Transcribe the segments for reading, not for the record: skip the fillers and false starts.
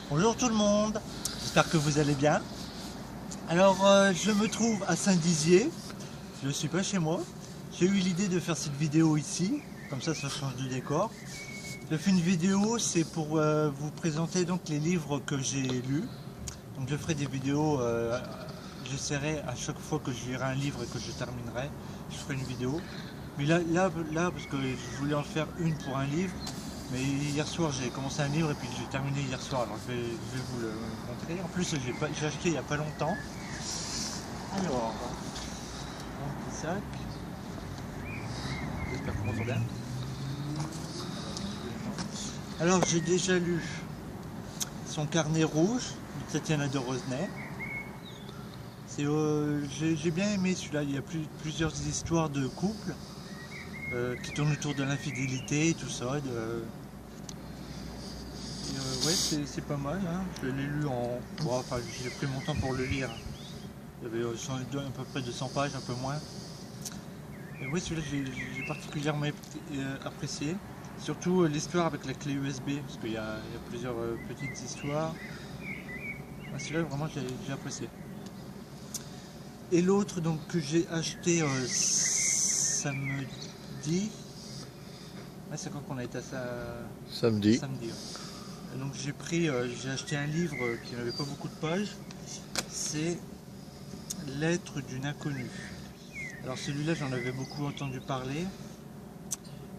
Bonjour tout le monde, j'espère que vous allez bien. Alors je me trouve à Saint-Dizier, je ne suis pas chez moi. J'ai eu l'idée de faire cette vidéo ici, comme ça change de décor. Je fais une vidéo, c'est pour vous présenter donc les livres que j'ai lus. Donc je ferai des vidéos, j'essaierai à chaque fois que je lirai un livre et que je terminerai, je ferai une vidéo. Mais là parce que je voulais en faire une pour un livre, mais hier soir j'ai commencé un livre et puis j'ai terminé hier soir, alors je vais vous le montrer. En plus j'ai acheté il n'y a pas longtemps. Alors, mon petit sac, j'espère qu'on m'entend bien. Alors j'ai déjà lu Son carnet rouge de Tatiana de Rosnay. J'ai bien aimé celui-là, il y a plusieurs histoires de couples qui tournent autour de l'infidélité et tout ça. Ouais, c'est pas mal, hein. Je l'ai lu en... Bon, enfin, j'ai pris mon temps pour le lire. Il y avait à peu près 200 pages, un peu moins. Et oui, celui-là, j'ai particulièrement apprécié. Surtout l'histoire avec la clé USB, parce qu'il y a plusieurs petites histoires. Ah, celui-là, vraiment, j'ai apprécié. Et l'autre donc que j'ai acheté samedi. Ah, c'est quand qu'on a été à ça. Samedi. Samedi. Ouais. Donc j'ai acheté un livre qui n'avait pas beaucoup de pages. C'est Lettre d'une inconnue. Alors celui-là, j'en avais beaucoup entendu parler.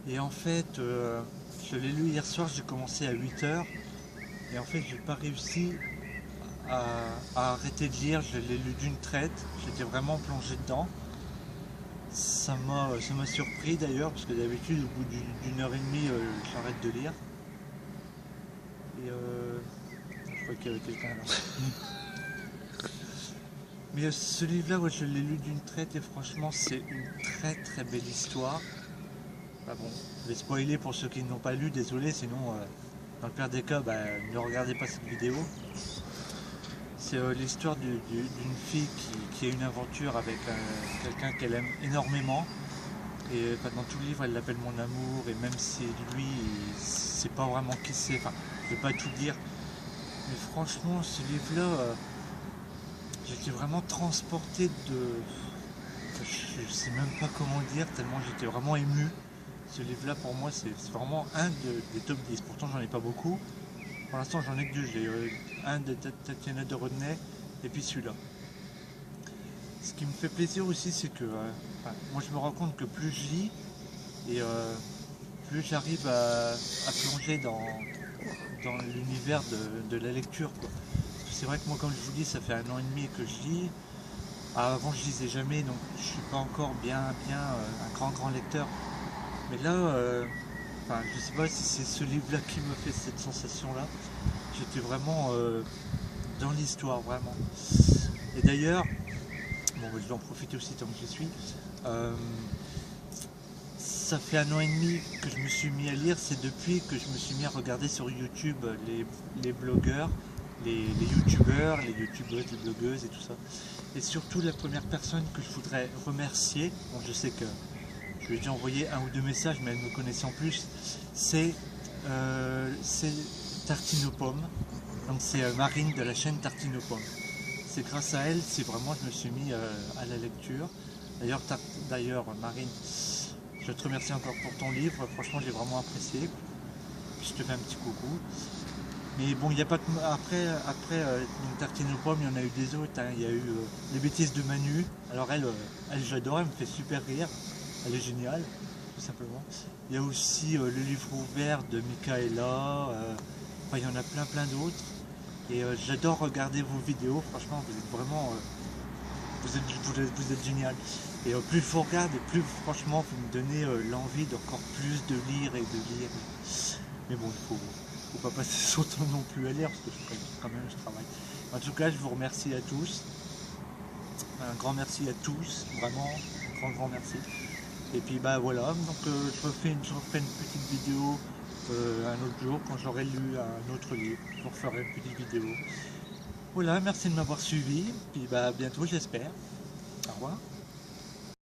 Et en fait, je l'ai lu hier soir, j'ai commencé à 8 h. Et en fait, j'ai pas réussi à arrêter de lire, je l'ai lu d'une traite, j'étais vraiment plongé dedans. Ça m'a surpris d'ailleurs, parce que d'habitude, au bout d'une heure et demie, j'arrête de lire. Et je crois qu'il y avait quelqu'un là. Mais ce livre-là, ouais, je l'ai lu d'une traite et franchement, c'est une très très belle histoire. Bah bon, je vais spoiler pour ceux qui n'ont pas lu, désolé, sinon, dans le pire des cas, ne regardez pas cette vidéo. C'est l'histoire d'une fille qui a une aventure avec quelqu'un qu'elle aime énormément. Et dans tout le livre, elle l'appelle mon amour. Et même si lui, c'est pas vraiment qui c'est. Enfin, je vais pas tout dire. Mais franchement, ce livre-là, j'étais vraiment transporté de... Je sais même pas comment dire, tellement j'étais vraiment ému. Ce livre-là, pour moi, c'est vraiment un des top 10. Pourtant, j'en ai pas beaucoup. Pour l'instant, j'en ai que deux. J'ai un de Tatiana de Rosnay et puis celui-là. Ce qui me fait plaisir aussi, c'est que moi, je me rends compte que plus je lis et plus j'arrive à plonger dans l'univers de la lecture. C'est vrai que moi, comme je vous dis, ça fait 1 an et demi que je lis. Avant, je lisais jamais, donc je suis pas encore bien un grand lecteur. Mais là, je sais pas si c'est ce livre-là qui me fait cette sensation-là. J'étais vraiment dans l'histoire, vraiment. Et d'ailleurs, bon, je vais en profiter aussi tant que j'y suis. Ça fait 1 an et demi que je me suis mis à lire, c'est depuis que je me suis mis à regarder sur YouTube les blogueurs, les youtubeurs, les youtubeuses, les blogueuses et tout ça. Et surtout la première personne que je voudrais remercier, bon, je sais que je lui ai déjà envoyé 1 ou 2 messages, mais elle me connaissait en plus, c'est Tartine aux pommes. Donc c'est Marine de la chaîne Tartine aux pommes. C'est grâce à elle, c'est vraiment, je me suis mis à la lecture. D'ailleurs, Marine, je te remercie encore pour ton livre, franchement j'ai vraiment apprécié. Je te fais un petit coucou. Mais bon, il n'y a pas que... Après donc Tartine aux pommes, il y en a eu des autres, hein. Il y a eu Les bêtises de Manu. Alors elle j'adore, elle me fait super rire. Elle est géniale, tout simplement. Il y a aussi Le livre ouvert de Michaela. Il y en a plein d'autres. Et j'adore regarder vos vidéos, franchement, vous êtes vraiment... vous êtes génial. Et plus je vous regarde, et plus franchement vous me donnez l'envie d'encore plus de lire et de lire. Mais bon, faut pas passer son temps non plus à lire, parce que quand même je travaille. En tout cas, je vous remercie à tous. Un grand merci à tous, vraiment, un grand merci. Et puis voilà, donc je referai une petite vidéo un autre jour, quand j'aurai lu un autre livre. Je vous referai une petite vidéo. Voilà, merci de m'avoir suivi, puis à bientôt j'espère. Au revoir.